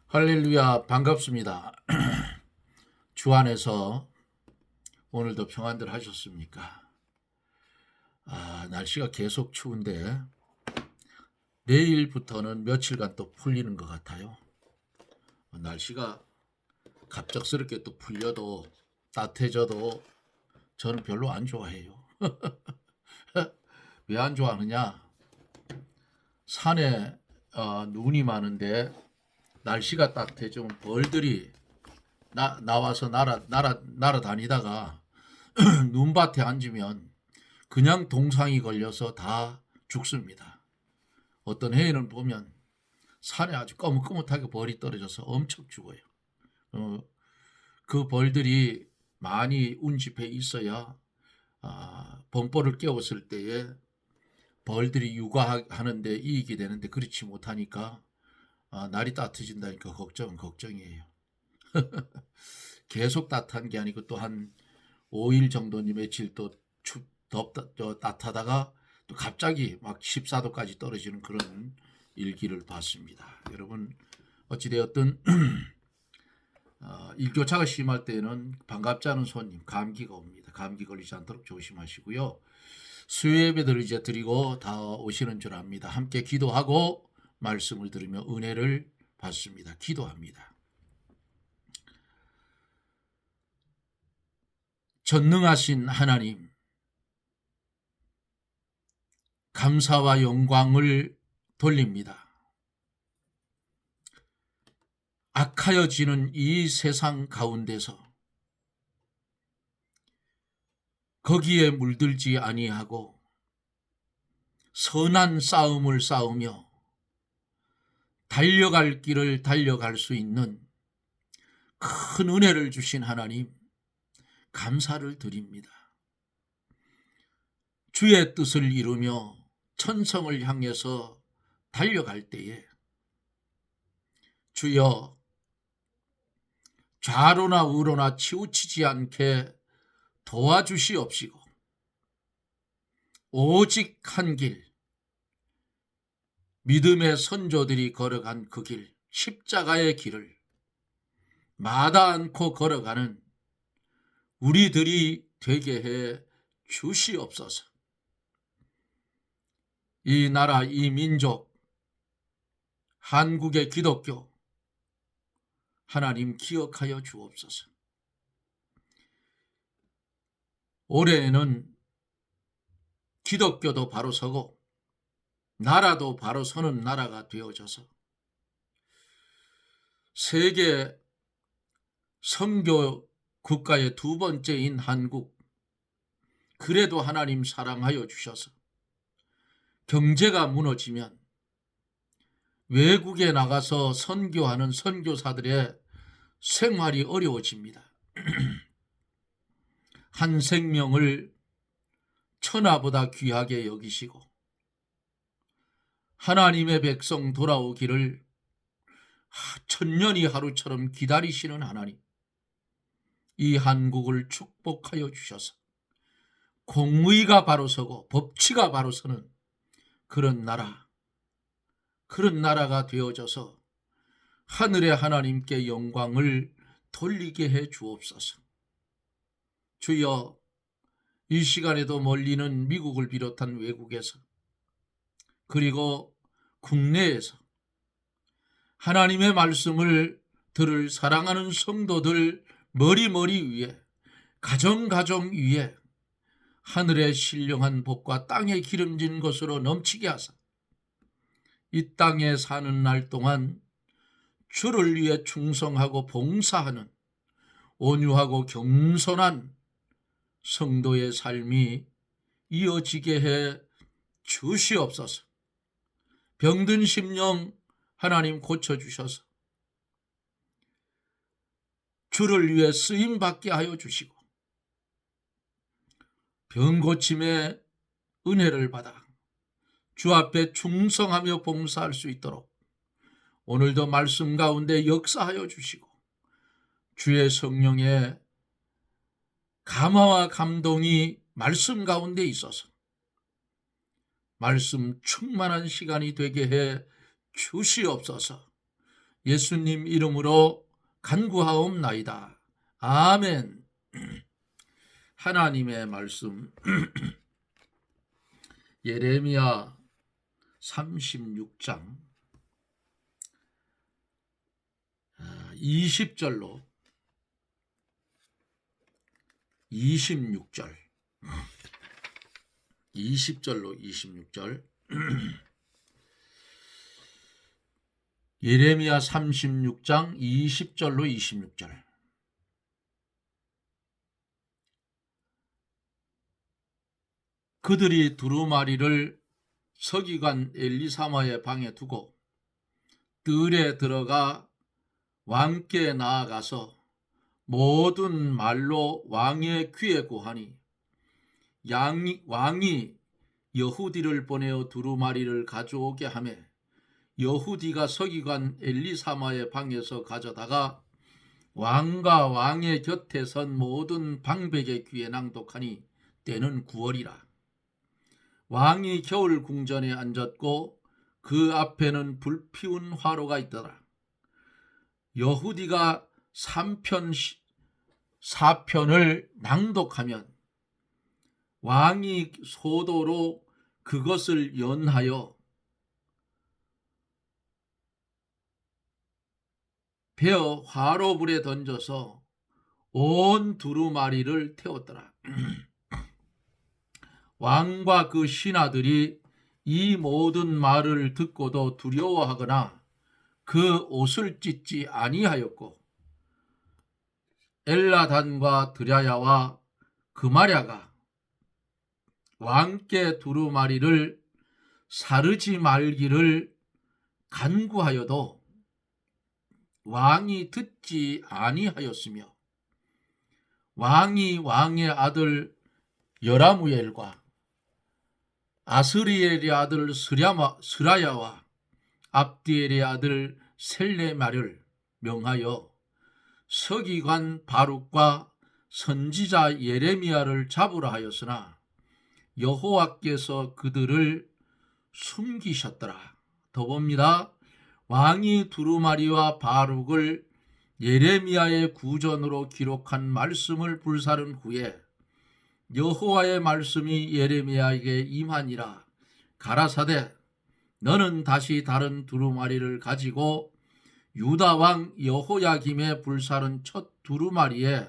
할렐루야, 반갑습니다. 주 안에서 오늘도 평안들 하셨습니까? 날씨가 계속 추운데 내일부터는 며칠간 또 풀리는 것 같아요. 날씨가 갑작스럽게 또 풀려도 따뜻해져도 저는 별로 안 좋아해요. 왜 안 좋아하느냐? 산에 눈이 많은데 날씨가 따뜻해지면 벌들이 나와서 날아다니다가 눈밭에 앉으면 그냥 동상이 걸려서 다 죽습니다. 어떤 해에는 보면 산에 아주 거뭇거뭇하게 벌이 떨어져서 엄청 죽어요. 그 벌들이 많이 운집해 있어야 범벌을 깨웠을 때에 벌들이 육아하는데 이익이 되는데 그렇지 못하니까 날이 따뜻해진다니까 걱정이에요. 계속 따뜻한 게 아니고 또 한 5일 정도니 며칠 또 따뜻하다가 또 갑자기 막 14도까지 떨어지는 그런 일기를 봤습니다. 여러분 어찌되었든 일교차가 심할 때는 반갑지 않은 손님 감기가 옵니다. 감기 걸리지 않도록 조심하시고요. 수요예배들 이제 드리고 다 오시는 줄 압니다. 함께 기도하고 말씀을 들으며 은혜를 받습니다. 기도합니다. 전능하신 하나님, 감사와 영광을 돌립니다. 악하여지는 이 세상 가운데서 거기에 물들지 아니하고 선한 싸움을 싸우며 달려갈 길을 달려갈 수 있는 큰 은혜를 주신 하나님, 감사를 드립니다. 주의 뜻을 이루며 천성을 향해서 달려갈 때에 주여 좌로나 우로나 치우치지 않게 도와주시옵시고 오직 한 길, 믿음의 선조들이 걸어간 그 길, 십자가의 길을 마다 않고 걸어가는 우리들이 되게 해 주시옵소서. 이 나라, 이 민족, 한국의 기독교, 하나님 기억하여 주옵소서. 올해에는 기독교도 바로 서고 나라도 바로 서는 나라가 되어져서 세계 선교 국가의 두 번째인 한국, 그래도 하나님 사랑하여 주셔서 경제가 무너지면 외국에 나가서 선교하는 선교사들의 생활이 어려워집니다. 한 생명을 천하보다 귀하게 여기시고 하나님의 백성 돌아오기를 천년이 하루처럼 기다리시는 하나님, 이 한국을 축복하여 주셔서 공의가 바로 서고 법치가 바로 서는 그런 나라가 되어져서 하늘의 하나님께 영광을 돌리게 해 주옵소서. 주여, 이 시간에도 멀리는 미국을 비롯한 외국에서 그리고 국내에서 하나님의 말씀을 들을 사랑하는 성도들 머리 위에, 가정 위에 하늘의 신령한 복과 땅에 기름진 것으로 넘치게 하사 이 땅에 사는 날 동안 주를 위해 충성하고 봉사하는 온유하고 겸손한 성도의 삶이 이어지게 해 주시옵소서. 병든 심령 하나님 고쳐주셔서 주를 위해 쓰임받게 하여 주시고 병 고침의 은혜를 받아 주 앞에 충성하며 봉사할 수 있도록 오늘도 말씀 가운데 역사하여 주시고 주의 성령의 감화와 감동이 말씀 가운데 있어서 말씀 충만한 시간이 되게 해 주시옵소서. 예수님 이름으로 간구하옵나이다. 아멘. 하나님의 말씀 예레미야 36장 20절로 26절 20절로 26절 예레미야 36장 20절로 26절 그들이 두루마리를 서기관 엘리사마의 방에 두고 뜰에 들어가 왕께 나아가서 모든 말로 왕의 귀에 고하니 왕이 여후디를 보내어 두루마리를 가져오게 하매 여후디가 서기관 엘리사마의 방에서 가져다가 왕과 왕의 곁에 선 모든 방백의 귀에 낭독하니 때는 9월이라. 왕이 겨울 궁전에 앉았고 그 앞에는 불피운 화로가 있더라. 여후디가 4편을 낭독하면 왕이 소도로 그것을 연하여 베어 화로불에 던져서 온 두루마리를 태웠더라. 왕과 그 신하들이 이 모든 말을 듣고도 두려워하거나 그 옷을 찢지 아니하였고 엘라단과 드라야와 그마랴가 왕께 두루마리를 사르지 말기를 간구하여도 왕이 듣지 아니하였으며 왕이 왕의 아들 여라무엘과 아스리엘의 아들 스라야와 압디엘의 아들 셀레마를 명하여 서기관 바룩과 선지자 예레미야를 잡으라 하였으나 여호와께서 그들을 숨기셨더라. 더 봅니다. 왕이 두루마리와 바룩을 예레미야의 구전으로 기록한 말씀을 불사른 후에 여호와의 말씀이 예레미야에게 임하니라. 가라사대 너는 다시 다른 두루마리를 가지고 유다 왕 여호야김의 불사른 첫 두루마리에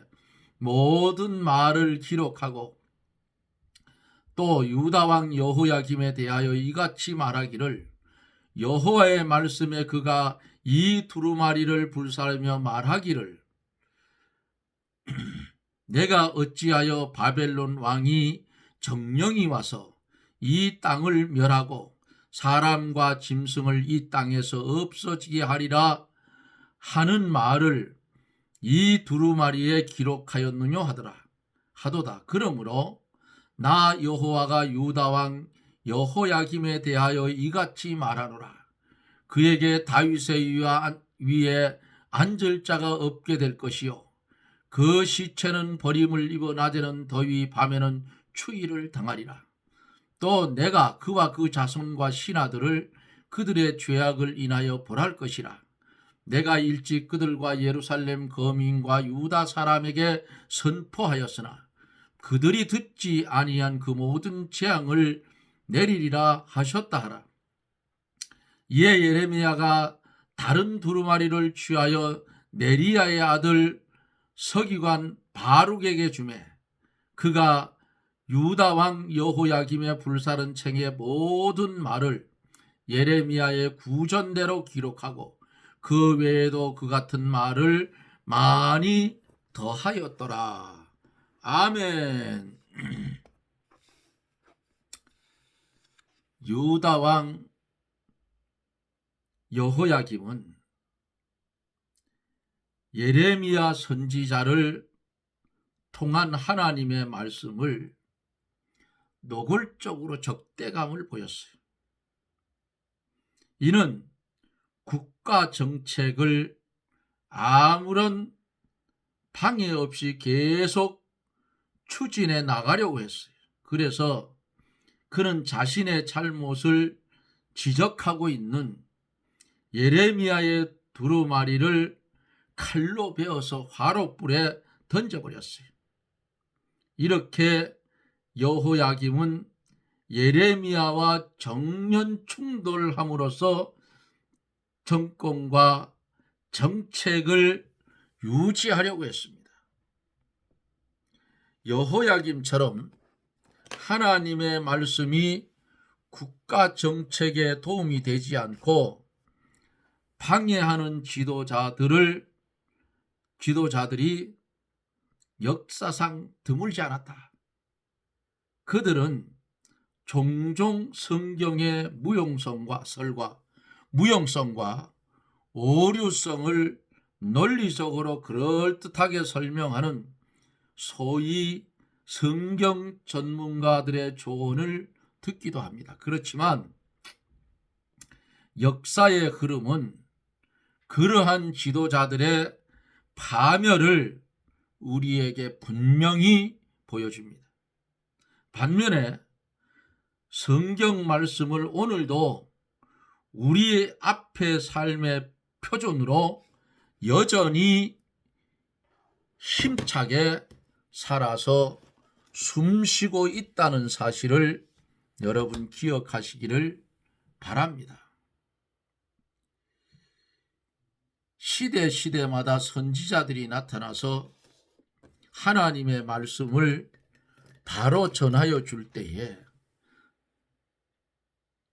모든 말을 기록하고 또 유다 왕 여호야김에 대하여 이같이 말하기를 여호와의 말씀에 그가 이 두루마리를 불사르며 말하기를 내가 어찌하여 바벨론 왕이 정령이 와서 이 땅을 멸하고 사람과 짐승을 이 땅에서 없어지게 하리라 하는 말을 이 두루마리에 기록하였느냐 하도다. 그러므로 나 여호와가 유다 왕 여호야김에 대하여 이같이 말하노라. 그에게 다윗의 위에 앉을 자가 없게 될 것이요 그 시체는 버림을 입어 낮에는 더위 밤에는 추위를 당하리라. 또 내가 그와 그 자손과 신하들을 그들의 죄악을 인하여 벌할 것이라. 내가 일찍 그들과 예루살렘 거민과 유다 사람에게 선포하였으나 그들이 듣지 아니한 그 모든 재앙을 내리리라 하셨다 하라. 이에 예레미야가 다른 두루마리를 취하여 네리야의 아들 서기관 바룩에게 주매 그가 유다 왕 여호야김의 불사른 책의 모든 말을 예레미야의 구전대로 기록하고 그 외에도 그 같은 말을 많이 더하였더라. 아멘. 유다 왕 여호야김은 예레미야 선지자를 통한 하나님의 말씀을 노골적으로 적대감을 보였어요. 이는 국가 정책을 아무런 방해 없이 계속 추진해 나가려고 했어요. 그래서 그는 자신의 잘못을 지적하고 있는 예레미야의 두루마리를 칼로 베어서 화롯불에 던져버렸어요. 이렇게 여호야김은 예레미야와 정면 충돌함으로써 정권과 정책을 유지하려고 했습니다. 여호야김처럼 하나님의 말씀이 국가 정책에 도움이 되지 않고 방해하는 지도자들이 역사상 드물지 않았다. 그들은 종종 성경의 무용성과 오류성을 논리적으로 그럴듯하게 설명하는 소위 성경 전문가들의 조언을 듣기도 합니다. 그렇지만 역사의 흐름은 그러한 지도자들의 파멸을 우리에게 분명히 보여줍니다. 반면에 성경 말씀을 오늘도 우리 앞의 삶의 표준으로 여전히 힘차게 살아서 숨쉬고 있다는 사실을 여러분 기억하시기를 바랍니다. 시대마다 선지자들이 나타나서 하나님의 말씀을 바로 전하여 줄 때에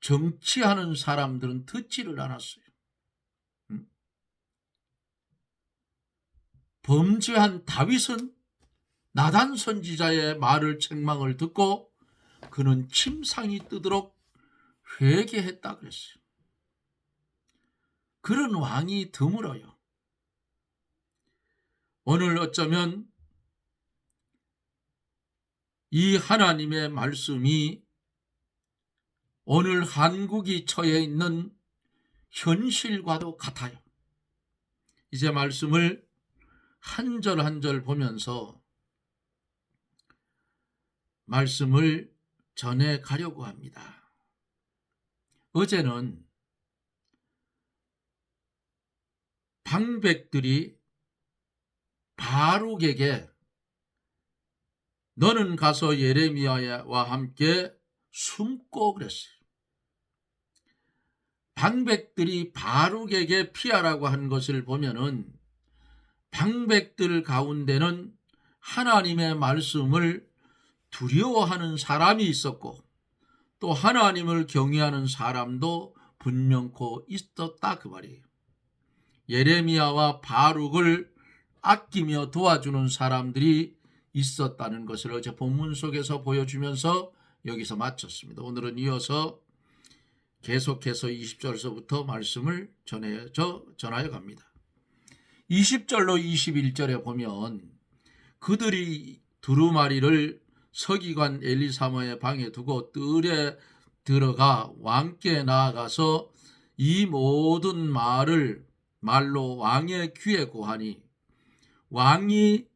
정치하는 사람들은 듣지를 않았어요. 범죄한 다윗은 나단 선지자의 말을 책망을 듣고 그는 침상이 뜨도록 회개했다 그랬어요. 그런 왕이 드물어요. 오늘 어쩌면 이 하나님의 말씀이 오늘 한국이 처해 있는 현실과도 같아요. 이제 말씀을 한 절 한 절 보면서 말씀을 전해 가려고 합니다. 어제는 방백들이 바룩에게 너는 가서 예레미야와 함께 숨고 그랬어요. 방백들이 바룩에게 피하라고 한 것을 보면은 방백들 가운데는 하나님의 말씀을 두려워하는 사람이 있었고 또 하나님을 경외하는 사람도 분명코 있었다 그 말이에요. 예레미야와 바룩을 아끼며 도와주는 사람들이 있었다는 것을 어제 본문 속에서 보여주면서 여기서 마쳤습니다. 오늘은 이어서 계속해서 20절서부터 말씀을 전하여 갑니다. 20절로 21절에 보면 그들이 두루마리를 서기관 엘리사마의 방에 두고 뜰에 들어가 왕께 나아가서 이 모든 말로 왕의 귀에 고하니 왕이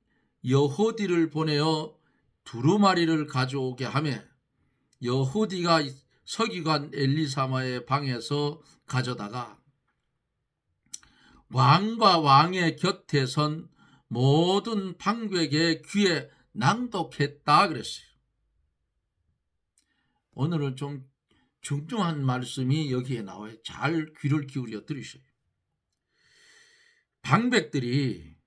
여호디를 보내어 두루마리를 가져오게 하매 여호디가 서기관 엘리사마의 방에서 가져다가 왕과 왕의 곁에 선 모든 방백의 귀에 낭독했다 그랬어요. 오늘은 좀 중요한 말씀이 여기에 나와요. 잘 귀를 기울여 들으셔요. 방백들이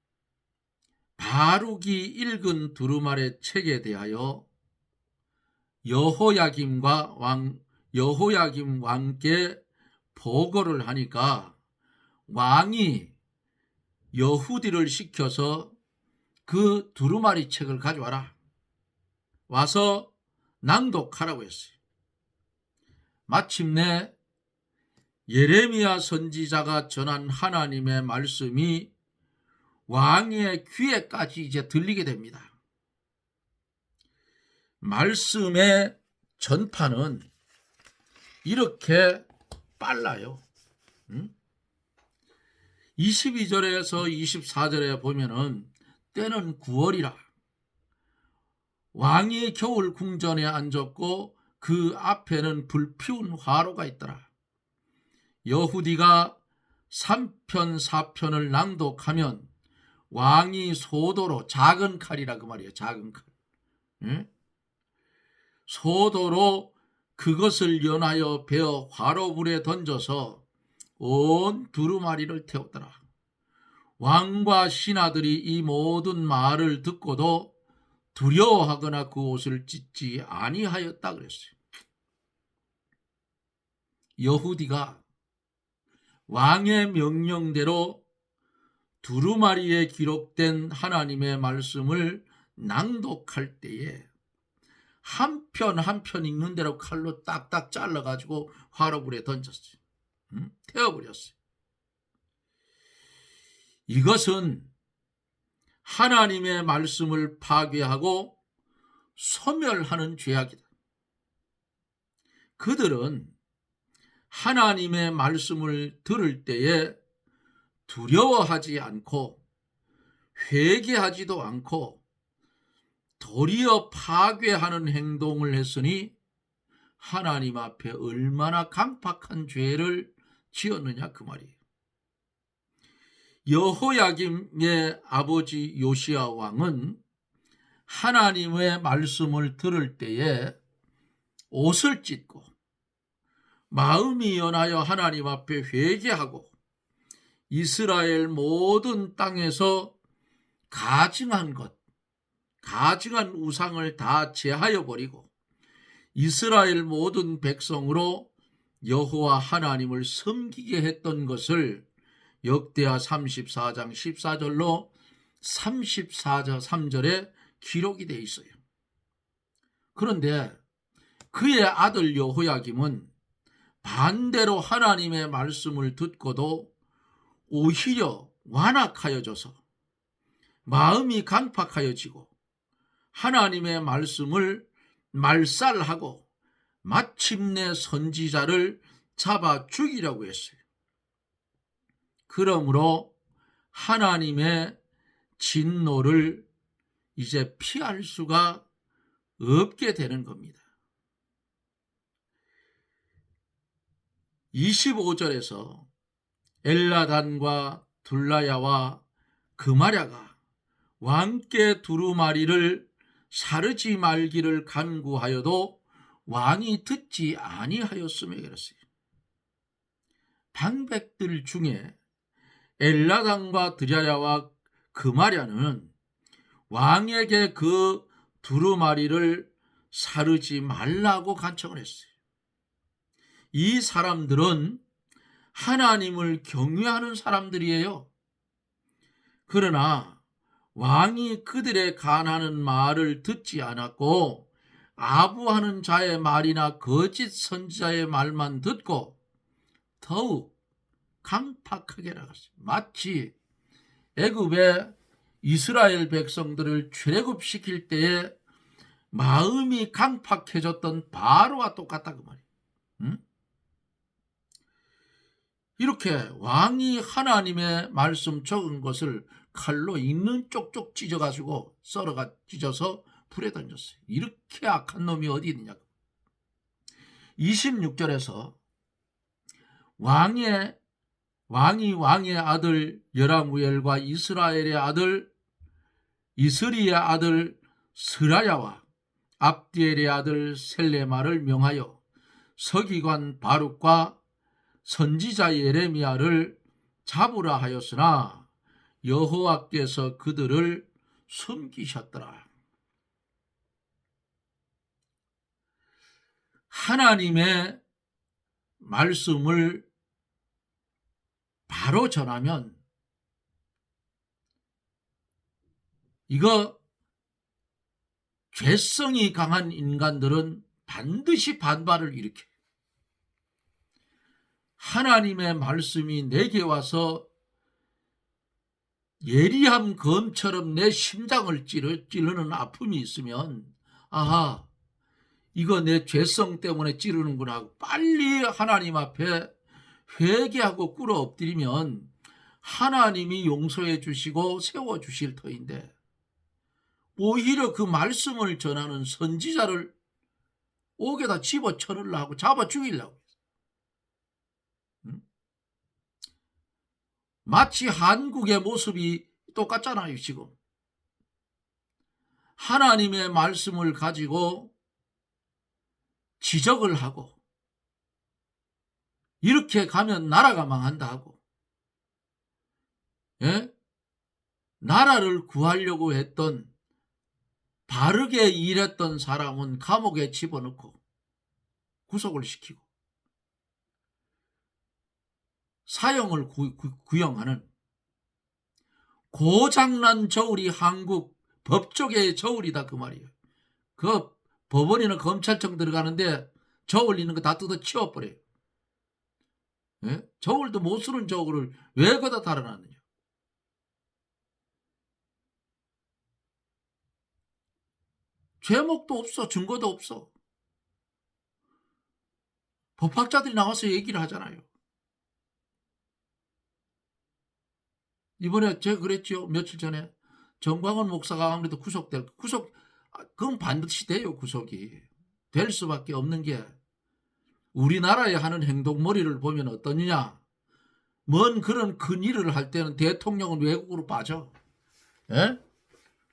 바룩이 읽은 두루마리 책에 대하여 여호야김 왕께 보고를 하니까 왕이 여후디를 시켜서 그 두루마리 책을 가져와라. 와서 낭독하라고 했어요. 마침내 예레미야 선지자가 전한 하나님의 말씀이 왕의 귀에까지 이제 들리게 됩니다. 말씀의 전파는 이렇게 빨라요. 22절에서 24절에 보면은 때는 9월이라 왕이 겨울 궁전에 앉았고 그 앞에는 불피운 화로가 있더라. 여후디가 3편 4편을 낭독하면 왕이 소도로, 작은 칼이라 그 말이에요. 작은 칼. 예? 소도로 그것을 연하여 베어 화로불에 던져서 온 두루마리를 태웠더라. 왕과 신하들이 이 모든 말을 듣고도 두려워하거나 그 옷을 찢지 아니하였다 그랬어요. 여후디가 왕의 명령대로 두루마리에 기록된 하나님의 말씀을 낭독할 때에 한 편 한 편 읽는 대로 칼로 딱딱 잘라가지고 화로불에 던졌어요. 태워버렸어요. 이것은 하나님의 말씀을 파괴하고 소멸하는 죄악이다. 그들은 하나님의 말씀을 들을 때에 두려워하지 않고 회개하지도 않고 도리어 파괴하는 행동을 했으니 하나님 앞에 얼마나 강팍한 죄를 지었느냐 그 말이에요. 여호야김의 아버지 요시야 왕은 하나님의 말씀을 들을 때에 옷을 찢고 마음이 연하여 하나님 앞에 회개하고 이스라엘 모든 땅에서 가증한 우상을 다 제하여 버리고 이스라엘 모든 백성으로 여호와 하나님을 섬기게 했던 것을 역대하 34장 14절로 34절 3절에 기록이 되어 있어요. 그런데 그의 아들 여호야김은 반대로 하나님의 말씀을 듣고도 오히려 완악하여져서 마음이 강팍하여지고 하나님의 말씀을 말살하고 마침내 선지자를 잡아 죽이려고 했어요. 그러므로 하나님의 진노를 이제 피할 수가 없게 되는 겁니다. 25절에서 엘라단과 둘라야와 그마랴가 왕께 두루마리를 사르지 말기를 간구하여도 왕이 듣지 아니하였으며 그랬어요. 방백들 중에 엘라단과 드랴야와 그마랴는 왕에게 그 두루마리를 사르지 말라고 간청을 했어요. 이 사람들은 하나님을 경외하는 사람들이에요. 그러나 왕이 그들의 간하는 말을 듣지 않았고 아부하는 자의 말이나 거짓 선지자의 말만 듣고 더욱 강팍하게 나갔어요. 마치 애굽의 이스라엘 백성들을 출애굽시킬 때에 마음이 강팍해졌던 바로와 똑같다 그 말이에요. 이렇게 왕이 하나님의 말씀 적은 것을 칼로 있는 쪽쪽 찢어가지고 찢어서 불에 던졌어요. 이렇게 악한 놈이 어디 있느냐. 26절에서 왕의 아들 여라무엘과 이스리의 아들 스라야와 압디엘의 아들 셀레마를 명하여 서기관 바룩과 선지자 예레미야를 잡으라 하였으나 여호와께서 그들을 숨기셨더라. 하나님의 말씀을 바로 전하면 이거 죄성이 강한 인간들은 반드시 반발을 일으켜요. 하나님의 말씀이 내게 와서 예리한 검처럼 내 심장을 찌르는 아픔이 있으면 아하, 이거 내 죄성 때문에 찌르는구나 하고 빨리 하나님 앞에 회개하고 꿇어 엎드리면 하나님이 용서해 주시고 세워 주실 터인데 오히려 그 말씀을 전하는 선지자를 옥에다 집어쳐넣으려고 하고 잡아 죽이려고. 마치 한국의 모습이 똑같잖아요. 지금 하나님의 말씀을 가지고 지적을 하고 이렇게 가면 나라가 망한다 하고, 예? 나라를 구하려고 했던, 바르게 일했던 사람은 감옥에 집어넣고 구속을 시키고 사형을 구형하는 고장난 저울이 한국 법조계의 저울이다 그 말이에요. 그 법원이나 검찰청 들어가는데 저울 있는 거 다 뜯어 치워버려요. 예? 저울도 못 쓰는 저울을 왜 거기다 달아놨느냐. 죄목도 없어, 증거도 없어. 법학자들이 나와서 얘기를 하잖아요. 이번에 제가 그랬죠. 며칠 전에 정광훈 목사가 아무래도 그건 반드시 돼요. 구속이 될 수밖에 없는 게, 우리나라에 하는 행동머리를 보면 어떠냐. 뭔 그런 큰 일을 할 때는 대통령은 외국으로 빠져. 예?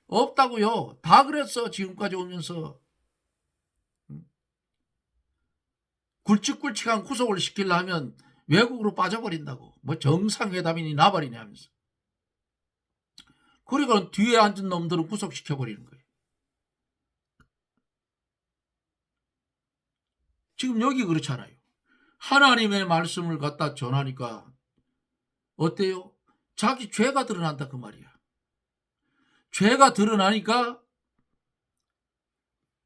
없다고요. 다 그랬어. 지금까지 오면서 굵직굵직한 구속을 시키려면 외국으로 빠져버린다고. 뭐 정상회담이니 나발이니 하면서. 그러니까 뒤에 앉은 놈들은 구속시켜버리는 거예요. 지금 여기 그렇잖아요. 하나님의 말씀을 갖다 전하니까 어때요? 자기 죄가 드러난다 그 말이야. 죄가 드러나니까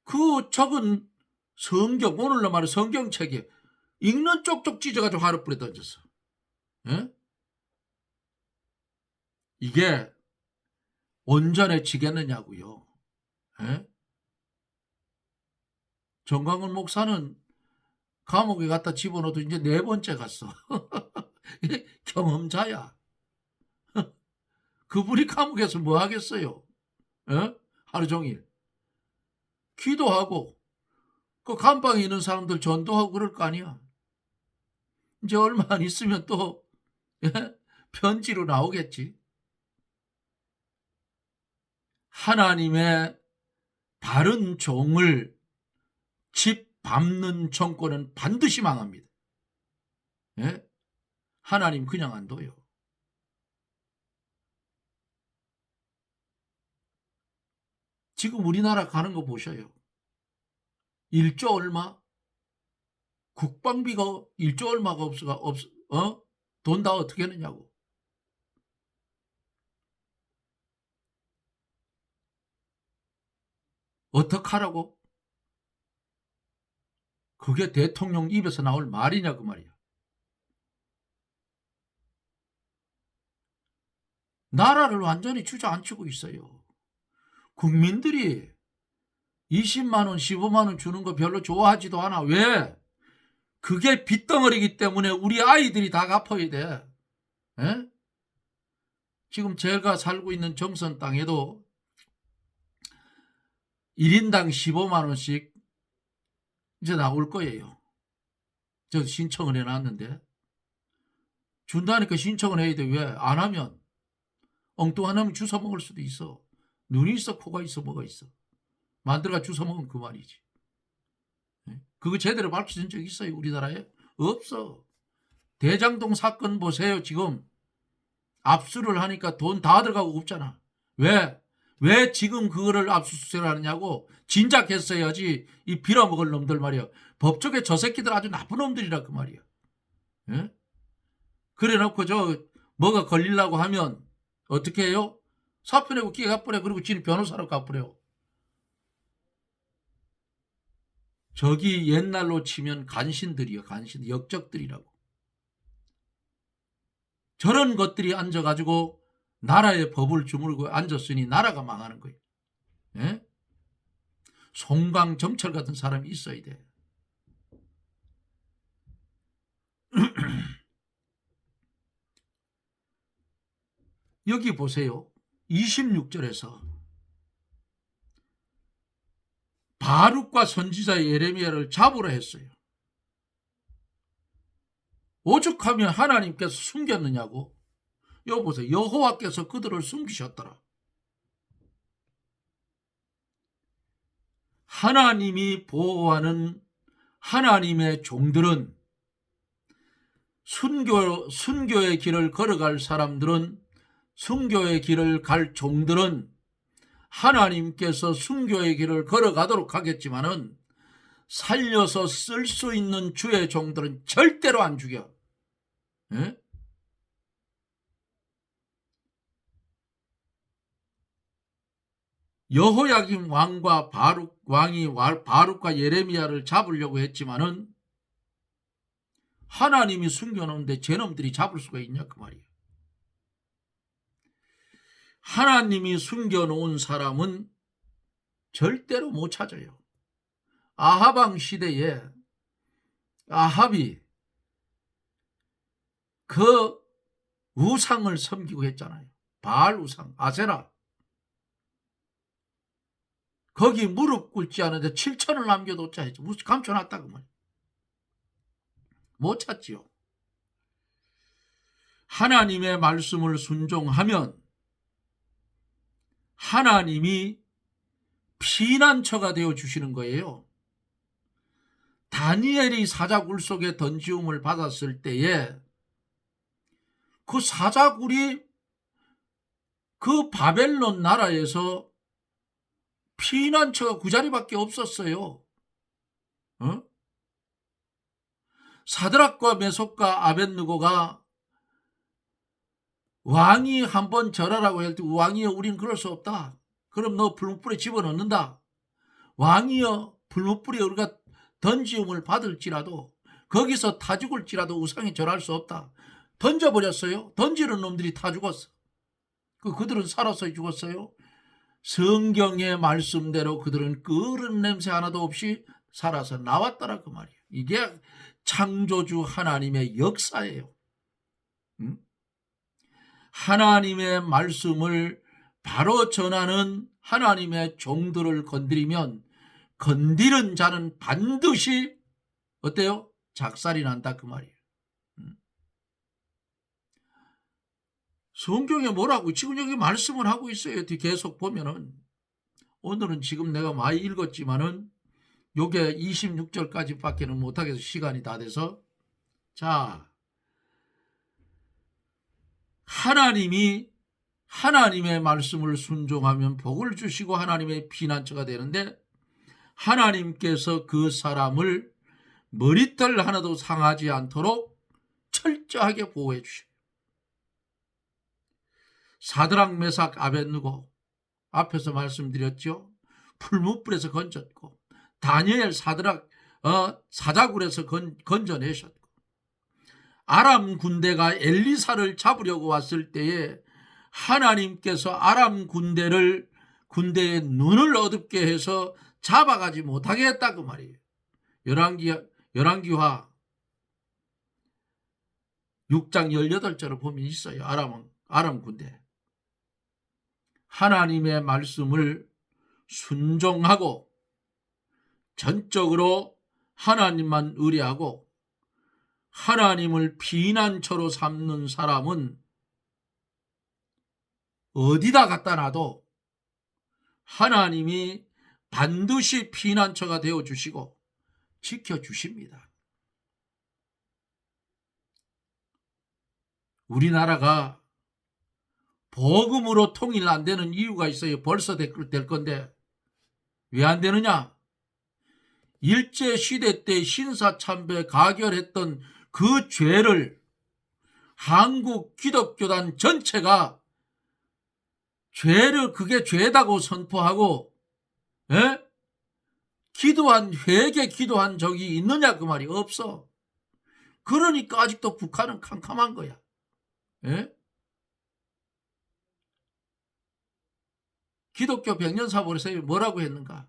그 적은 성경, 오늘날 말해 성경책에 읽는 쪽쪽 찢어가지고 하룻불에 던졌어. 예? 이게 온전해지겠느냐고요. 예? 정광훈 목사는 감옥에 갖다 집어넣어도 이제 4번째 갔어. 경험자야. 그분이 감옥에서 뭐 하겠어요? 예? 하루 종일 기도하고 그 감방에 있는 사람들 전도하고 그럴 거 아니야. 이제 얼마 안 있으면 또 예? 편지로 나오겠지. 하나님의 바른 종을 집 밟는 정권은 반드시 망합니다. 예? 하나님 그냥 안 둬요. 지금 우리나라 가는 거 보셔요. 1조 얼마? 국방비가 1조 얼마가 돈 다 어떻게 하느냐고. 어떡하라고? 그게 대통령 입에서 나올 말이냐 그 말이야. 나라를 완전히 주저앉히고 있어요. 국민들이 20만 원, 15만 원 주는 거 별로 좋아하지도 않아. 왜? 그게 빚덩어리기 때문에 우리 아이들이 다 갚아야 돼. 에? 지금 제가 살고 있는 정선 땅에도 1인당 15만 원씩 이제 나올 거예요. 저 신청을 해놨는데. 준다니까 신청을 해야 돼. 왜? 안 하면 엉뚱한 놈이 주워 먹을 수도 있어. 눈이 있어, 코가 있어, 뭐가 있어. 만들어가 주워 먹으면 그만이지. 그거 제대로 밝혀진 적 있어요, 우리나라에? 없어. 대장동 사건 보세요. 지금 압수를 하니까 돈 다 들어가고 없잖아. 왜? 왜 지금 그거를 압수수색을 하느냐고. 진작했어야지. 이 빌어먹을 놈들 말이야. 법조계 저 새끼들 아주 나쁜 놈들이라 그 말이야. 예? 그래 놓고 뭐가 걸리려고 하면 어떻게 해요? 사표 내고 끼 갚으래. 그리고 지는 변호사로 갚으래요. 저기 옛날로 치면 간신들이요. 간신, 역적들이라고. 저런 것들이 앉아가지고 나라의 법을 주무르고 앉았으니 나라가 망하는 거예요. 예? 송강정철 같은 사람이 있어야 돼. 여기 보세요. 26절에서 바룩과 선지자 예레미야를 잡으라 했어요. 오죽하면 하나님께서 숨겼느냐고. 여보세요. 여호와께서 그들을 숨기셨더라. 하나님이 보호하는 하나님의 종들은 순교의 길을 걸어갈 사람들은 순교의 길을 갈 종들은 하나님께서 순교의 길을 걸어가도록 하겠지만은 살려서 쓸 수 있는 주의 종들은 절대로 안 죽여. 예? 여호야김 왕과 바룩과 예레미야를 잡으려고 했지만은 하나님이 숨겨놓은데 저놈들이 잡을 수가 있냐 그 말이에요. 하나님이 숨겨놓은 사람은 절대로 못 찾아요. 아합 왕 시대에 아합이 그 우상을 섬기고 했잖아요. 바알 우상, 아세라. 거기 무릎 꿇지 않은데 7천을 남겨뒀자 했죠. 무슨 감춰놨다 그 말이에요. 못 찾지요. 하나님의 말씀을 순종하면 하나님이 피난처가 되어 주시는 거예요. 다니엘이 사자굴 속에 던지움을 받았을 때에 그 사자굴이 그 바벨론 나라에서 피난처가 그 자리밖에 없었어요. 사드락과 메속과 아벳느고가 왕이 한번 절하라고 할 때 왕이여 우린 그럴 수 없다. 그럼 너 불못불에 집어넣는다. 왕이여 불못불에 우리가 던지움을 받을지라도 거기서 타 죽을지라도 우상에 절할 수 없다. 던져버렸어요. 던지는 놈들이 다 죽었어. 그들은 살아서 죽었어요. 성경의 말씀대로 그들은 끓은 냄새 하나도 없이 살아서 나왔더라 그 말이에요. 이게 창조주 하나님의 역사예요. 하나님의 말씀을 바로 전하는 하나님의 종들을 건드리면 건드린 자는 반드시 어때요? 작살이 난다 그 말이에요. 성경에 뭐라고 지금 여기 말씀을 하고 있어요. 계속 보면은 오늘은 지금 내가 많이 읽었지만은 요게 26절까지밖에는 못하겠어. 시간이 다 돼서. 자, 하나님이 하나님의 말씀을 순종하면 복을 주시고 하나님의 피난처가 되는데 하나님께서 그 사람을 머리털 하나도 상하지 않도록 철저하게 보호해 주셔요. 사드락 메삭 아벳느고 앞에서 말씀드렸죠. 풀무불에서 건졌고 다니엘 사드락 사자굴에서 건져내셨고 아람 군대가 엘리사를 잡으려고 왔을 때에 하나님께서 아람 군대의 눈을 어둡게 해서 잡아가지 못하게 했다 그 말이에요. 열왕기하 6장 18절을 보면 있어요. 아람 군대. 하나님의 말씀을 순종하고 전적으로 하나님만 의뢰하고 하나님을 피난처로 삼는 사람은 어디다 갖다 놔도 하나님이 반드시 피난처가 되어주시고 지켜주십니다. 우리나라가 복음으로 통일 안 되는 이유가 있어요. 벌써 될 건데 왜 안 되느냐? 일제시대 때 신사참배 가결했던 그 죄를 한국 기독교단 전체가 그게 죄다고 선포하고 회개 기도한 적이 있느냐 그 말이 없어. 그러니까 아직도 북한은 캄캄한 거야. 기독교 백년사보에서 뭐라고 했는가?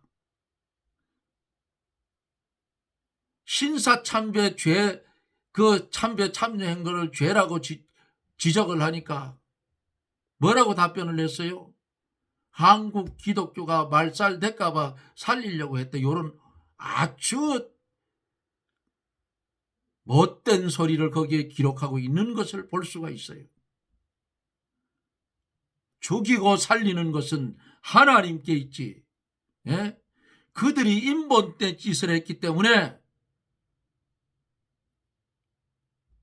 신사참배 그 참배 참여한 거를 죄라고 지적을 하니까 뭐라고 답변을 냈어요? 한국 기독교가 말살될까봐 살리려고 했다. 이런 아주 못된 소리를 거기에 기록하고 있는 것을 볼 수가 있어요. 죽이고 살리는 것은 하나님께 있지. 예? 그들이 인본때 짓을 했기 때문에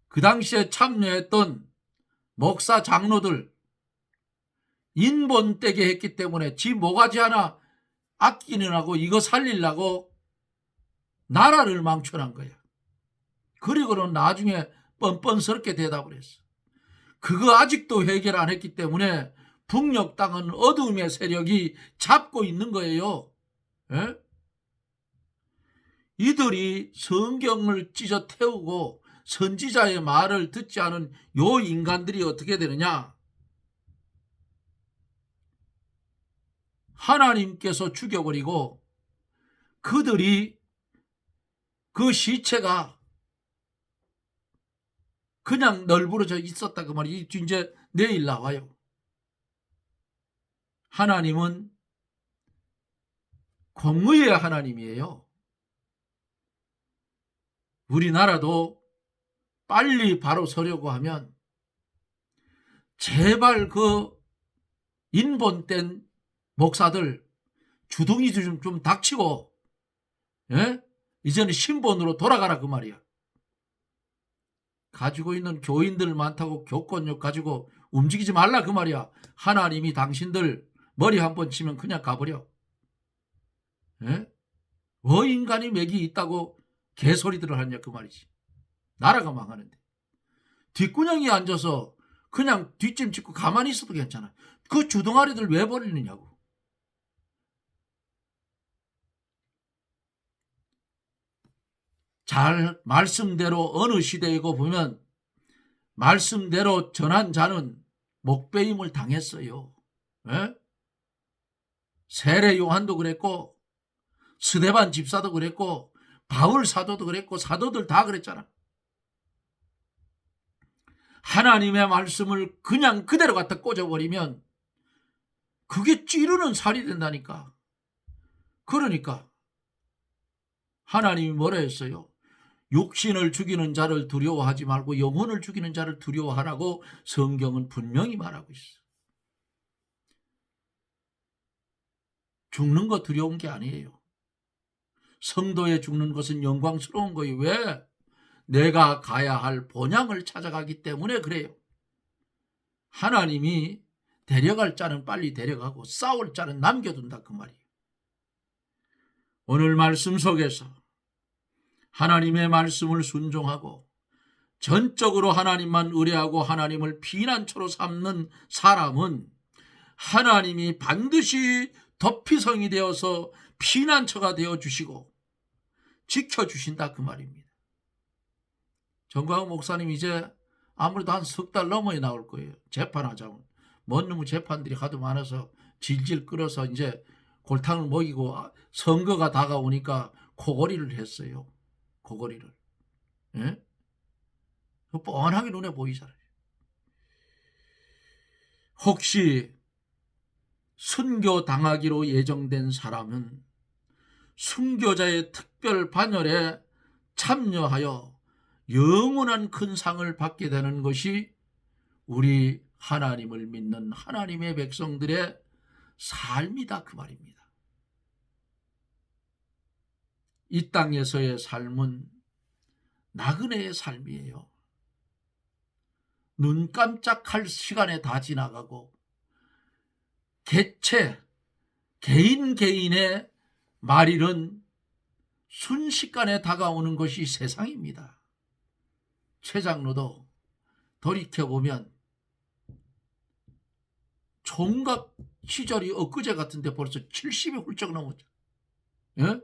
그 당시에 참여했던 목사 장로들 인본되게 했기 때문에 지 모가지 하나 아끼는 하고 이거 살리려고 나라를 망쳐난 거야. 그리고는 나중에 뻔뻔스럽게 대답을 했어. 그거 아직도 해결 안 했기 때문에 북녘 땅은 어둠의 세력이 잡고 있는 거예요. 예? 이들이 성경을 찢어 태우고 선지자의 말을 듣지 않은 요 인간들이 어떻게 되느냐? 하나님께서 죽여버리고 그들이 그 시체가 그냥 널브러져 있었다 그 말이 이제 내일 나와요. 하나님은 공의의 하나님이에요. 우리나라도 빨리 바로 서려고 하면 제발 그 인본된 목사들 주둥이 좀 닥치고 예? 이제는 신본으로 돌아가라 그 말이야. 가지고 있는 교인들 많다고 교권력 가지고 움직이지 말라 그 말이야. 하나님이 당신들 머리 한번 치면 그냥 가버려. 예? 인간이 맥이 있다고 개소리들을 하냐 그 말이지. 나라가 망하는데 뒷구녕이 앉아서 그냥 뒷짐 짓고 가만히 있어도 괜찮아. 그 주둥아리들 왜 버리느냐고. 잘 말씀대로 어느 시대이고 보면 말씀대로 전한 자는 목배임을 당했어요. 예? 세례 요한도 그랬고 스데반 집사도 그랬고 바울 사도도 그랬고 사도들 다 그랬잖아. 하나님의 말씀을 그냥 그대로 갖다 꽂아버리면 그게 찌르는 살이 된다니까. 그러니까 하나님이 뭐라 했어요? 육신을 죽이는 자를 두려워하지 말고 영혼을 죽이는 자를 두려워하라고 성경은 분명히 말하고 있어. 죽는 거 두려운 게 아니에요. 성도에 죽는 것은 영광스러운 거예요. 왜? 내가 가야 할 본향을 찾아가기 때문에 그래요. 하나님이 데려갈 자는 빨리 데려가고 싸울 자는 남겨둔다 그 말이에요. 오늘 말씀 속에서 하나님의 말씀을 순종하고 전적으로 하나님만 의뢰하고 하나님을 피난처로 삼는 사람은 하나님이 반드시 덮이성이 되어서 피난처가 되어주시고 지켜주신다 그 말입니다. 정광훈 목사님 이제 아무래도 한 석 달 넘어야 나올 거예요. 재판하자고. 뭔 놈의 재판들이 하도 많아서 질질 끌어서 이제 골탕을 먹이고 선거가 다가오니까 코골이를 했어요. 코골이를. 예? 뻔하게 눈에 보이잖아요. 혹시 순교 당하기로 예정된 사람은 순교자의 특별 반열에 참여하여 영원한 큰 상을 받게 되는 것이 우리 하나님을 믿는 하나님의 백성들의 삶이다 그 말입니다. 이 땅에서의 삶은 나그네의 삶이에요. 눈 깜짝할 시간에 다 지나가고 개인의 말일은 순식간에 다가오는 것이 세상입니다. 최 장로도 돌이켜보면 총각 시절이 엊그제 같은데 벌써 70이 훌쩍 넘었죠. 예?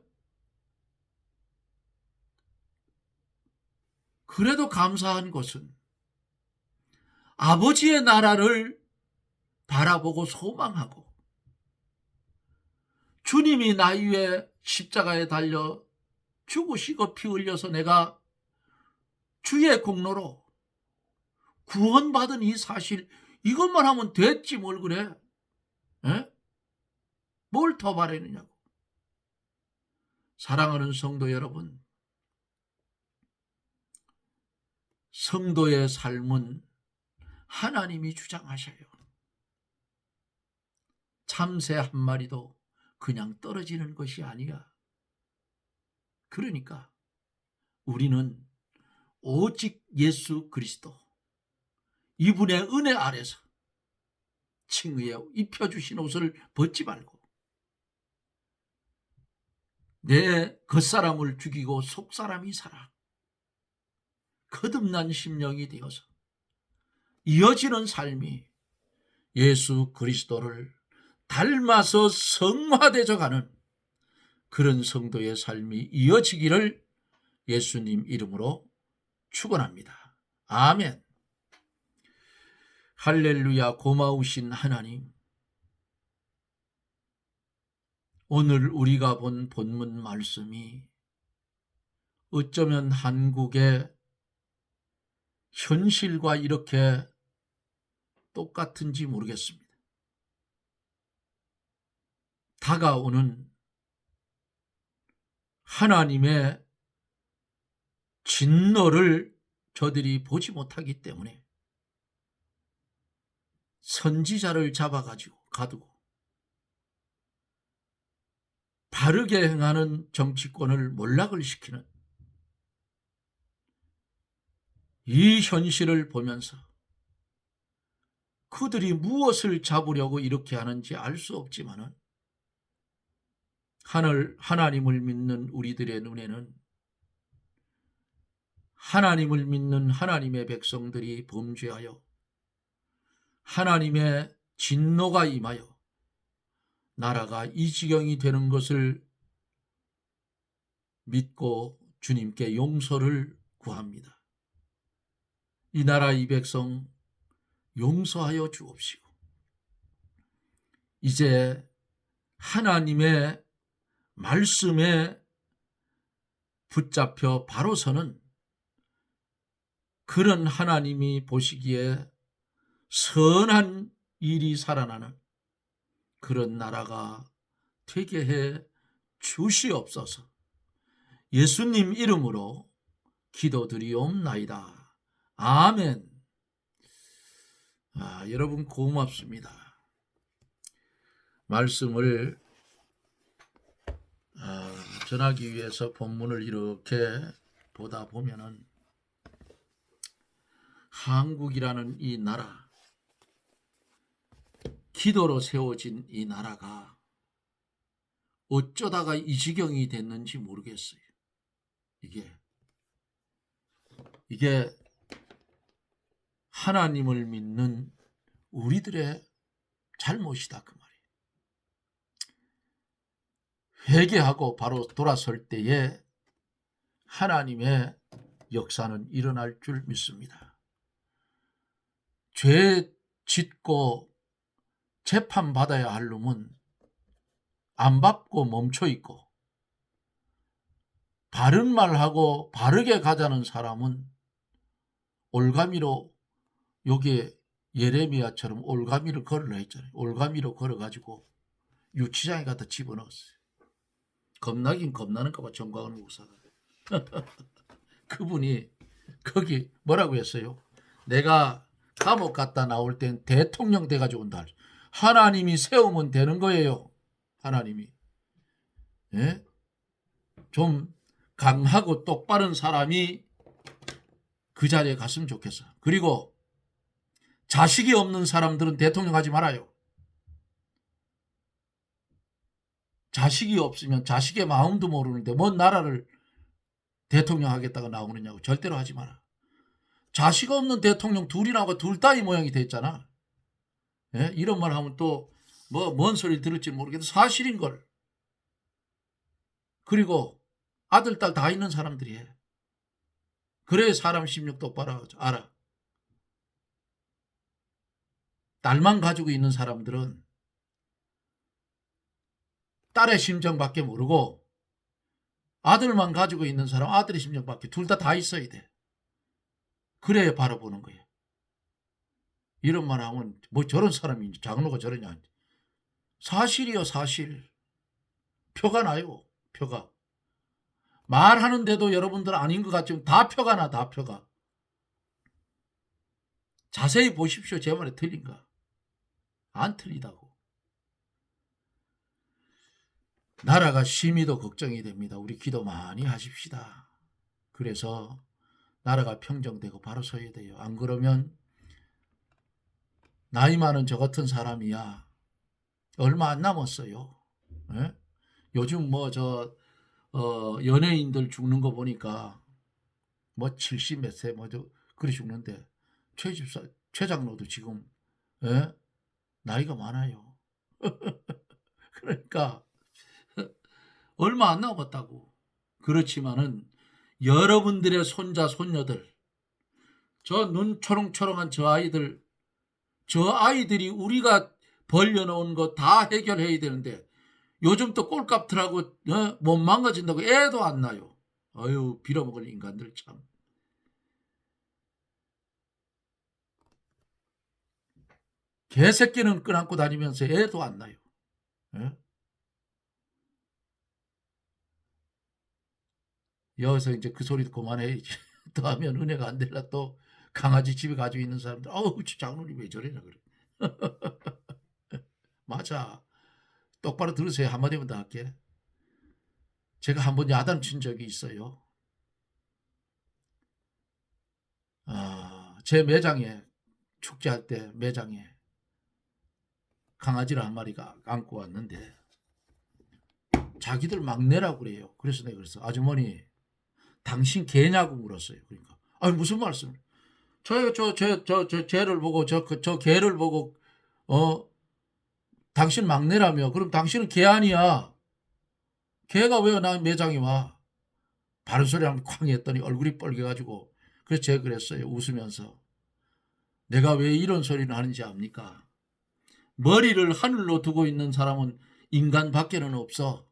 그래도 감사한 것은 아버지의 나라를 바라보고 소망하고 주님이 나 위에 십자가에 달려 죽으시고 피 흘려서 내가 주의 공로로 구원받은 이 사실 이것만 하면 됐지 뭘 그래. 에? 뭘 더 바라느냐고. 사랑하는 성도 여러분, 성도의 삶은 하나님이 주장하셔요. 참새 한 마리도 그냥 떨어지는 것이 아니야. 그러니까 우리는 오직 예수 그리스도 이분의 은혜 아래서 칭의에 입혀주신 옷을 벗지 말고 내 겉사람을 죽이고 속사람이 살아 거듭난 심령이 되어서 이어지는 삶이 예수 그리스도를 닮아서 성화되어가는 그런 성도의 삶이 이어지기를 예수님 이름으로 축원합니다. 아멘. 할렐루야. 고마우신 하나님, 오늘 우리가 본 본문 말씀이 어쩌면 한국의 현실과 이렇게 똑같은지 모르겠습니다. 다가오는 하나님의 진노를 저들이 보지 못하기 때문에 선지자를 잡아가지고 가두고 바르게 행하는 정치권을 몰락을 시키는 이 현실을 보면서 그들이 무엇을 잡으려고 이렇게 하는지 알 수 없지만은 하나님을 믿는 우리들의 눈에는 하나님을 믿는 하나님의 백성들이 범죄하여 하나님의 진노가 임하여 나라가 이 지경이 되는 것을 믿고 주님께 용서를 구합니다. 이 나라 이 백성 용서하여 주옵시고 이제 하나님의 말씀에 붙잡혀 바로 서는 그런 하나님이 보시기에 선한 일이 살아나는 그런 나라가 되게 해 주시옵소서. 예수님 이름으로 기도드리옵나이다. 아멘. 여러분 고맙습니다. 말씀을 전하기 위해서 본문을 이렇게 보다 보면은 한국이라는 이 나라, 기도로 세워진 이 나라가 어쩌다가 이 지경이 됐는지 모르겠어요. 이게 하나님을 믿는 우리들의 잘못이다 그 말이에요. 회개하고 바로 돌아설 때에 하나님의 역사는 일어날 줄 믿습니다. 죄 짓고 재판받아야 할 놈은 안 받고 멈춰있고 바른 말하고 바르게 가자는 사람은 올가미로 여기에 예레미야처럼 올가미를 걸으라 했잖아요. 올가미로 걸어가지고 유치장에 갖다 집어넣었어요. 겁나긴 겁나는가 봐 정광훈 목사가. 그분이 거기 뭐라고 했어요? 내가 감옥 갔다 나올 땐 대통령 돼가지고 온다. 하나님이 세우면 되는 거예요. 하나님이. 예? 좀 강하고 똑바른 사람이 그 자리에 갔으면 좋겠어. 그리고 자식이 없는 사람들은 대통령 하지 말아요. 자식이 없으면 자식의 마음도 모르는데 뭔 나라를 대통령 하겠다고 나오느냐고. 절대로 하지 마라. 자식 없는 대통령 둘이 나오고 둘 다 이 모양이 됐잖아. 예? 이런 말 하면 또 뭐 뭔 소리 들을지 모르겠는데 사실인걸. 그리고 아들 딸 다 있는 사람들이 해. 그래 사람 심력 똑바로 알아. 딸만 가지고 있는 사람들은 딸의 심정밖에 모르고 아들만 가지고 있는 사람 아들의 심정밖에 둘 다 있어야 돼. 그래야 바라보는 거예요. 이런 말 하면 뭐 저런 사람인지 장로가 저러냐. 사실이요 사실. 표가 나요. 표가. 말하는데도 여러분들 아닌 것 같지만 다 표가 나. 다 표가. 자세히 보십시오. 제 말이 틀린가. 안 틀리다고. 나라가 심히도 걱정이 됩니다. 우리 기도 많이 하십시다. 그래서 나라가 평정되고 바로 서야 돼요. 안 그러면 나이 많은 저 같은 사람이야 얼마 안 남았어요. 예? 요즘 연예인들 죽는 거 보니까 70 몇 세 그리 죽는데 최장로도 지금 예? 나이가 많아요. 그러니까 얼마 안 남았다고. 그렇지만은 여러분들의 손자 손녀들, 저 눈 초롱초롱한 저 아이들이 우리가 벌려놓은 거 다 해결해야 되는데 요즘 또 꼴값들하고 못 망가진다고 애도 안 나요. 아유, 빌어먹을 인간들 참. 개새끼는 끈안고 다니면서 애도 안 나요. 예? 여기서 이제 그 소리도 그만해야지. 또 하면 은혜가 안 될라 또 강아지 집에 가지고 있는 사람들 어우 장로님 왜 저래나 그래. 맞아. 똑바로 들으세요. 한마디만 더 할게. 제가 한번 야단 친 적이 있어요. 제 매장에 축제할 때 매장에 강아지를 한 마리가 안고 왔는데 자기들 막내라고 그래요. 그래서 내가 그랬어. 아주머니 당신 개냐고 물었어요. 그러니까 아니 무슨 말씀을? 저 개를 보고 저 개를 보고 당신 막내라며. 그럼 당신은 개 아니야. 개가 왜 나 매장에 와? 바른 소리 하면 쾅 했더니 얼굴이 빨개가지고 그래서 제가 그랬어요. 웃으면서 내가 왜 이런 소리를 하는지 압니까? 머리를 하늘로 두고 있는 사람은 인간 밖에는 없어.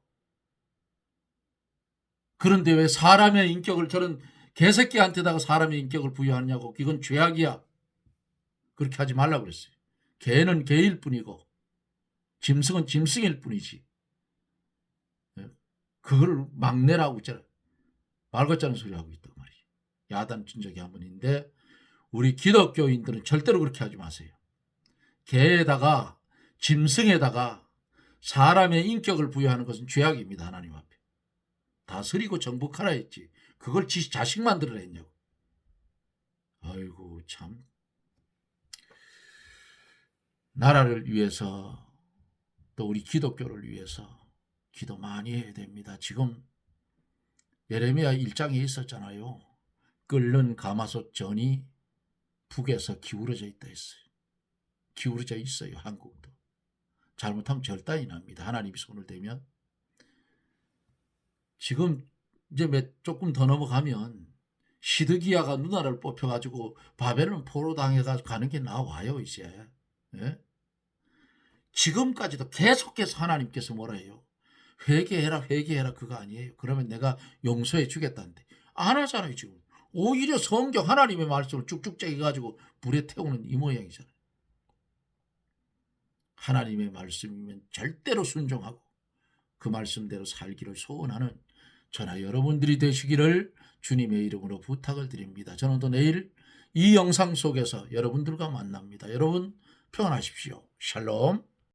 그런데 왜 사람의 인격을 저런 개새끼한테다가 사람의 인격을 부여하느냐고. 이건 죄악이야. 그렇게 하지 말라고 그랬어요. 개는 개일 뿐이고 짐승은 짐승일 뿐이지. 그걸 막내라고 있잖아. 말 같자는 소리 하고 있단 말이지. 야단 친 적이 한 번인데 우리 기독교인들은 절대로 그렇게 하지 마세요. 개에다가 짐승에다가 사람의 인격을 부여하는 것은 죄악입니다. 하나님 앞에. 다스리고 정복하라 했지. 그걸 지 자식 만들어라 했냐고. 아이고 참. 나라를 위해서 또 우리 기독교를 위해서 기도 많이 해야 됩니다. 지금 예레미야 1장에 있었잖아요. 끓는 가마솥 전이 북에서 기울어져 있다 했어요. 기울어져 있어요. 한국도. 잘못하면 절단이 납니다. 하나님이 손을 대면. 지금 이제 조금 더 넘어가면 시드기야가 누나를 뽑혀가지고 바벨론 포로당해가지고 가는 게 나와요. 이제. 예? 지금까지도 계속해서 하나님께서 뭐라 해요? 회개해라 그거 아니에요. 그러면 내가 용서해 주겠다는데 안 하잖아요. 지금 오히려 성경 하나님의 말씀을 쭉쭉 째가지고 불에 태우는 이 모양이잖아요. 하나님의 말씀이면 절대로 순종하고 그 말씀대로 살기를 소원하는 저나 여러분들이 되시기를 주님의 이름으로 부탁을 드립니다. 저는 또 내일 이 영상 속에서 여러분들과 만납니다. 여러분 평안하십시오. 샬롬.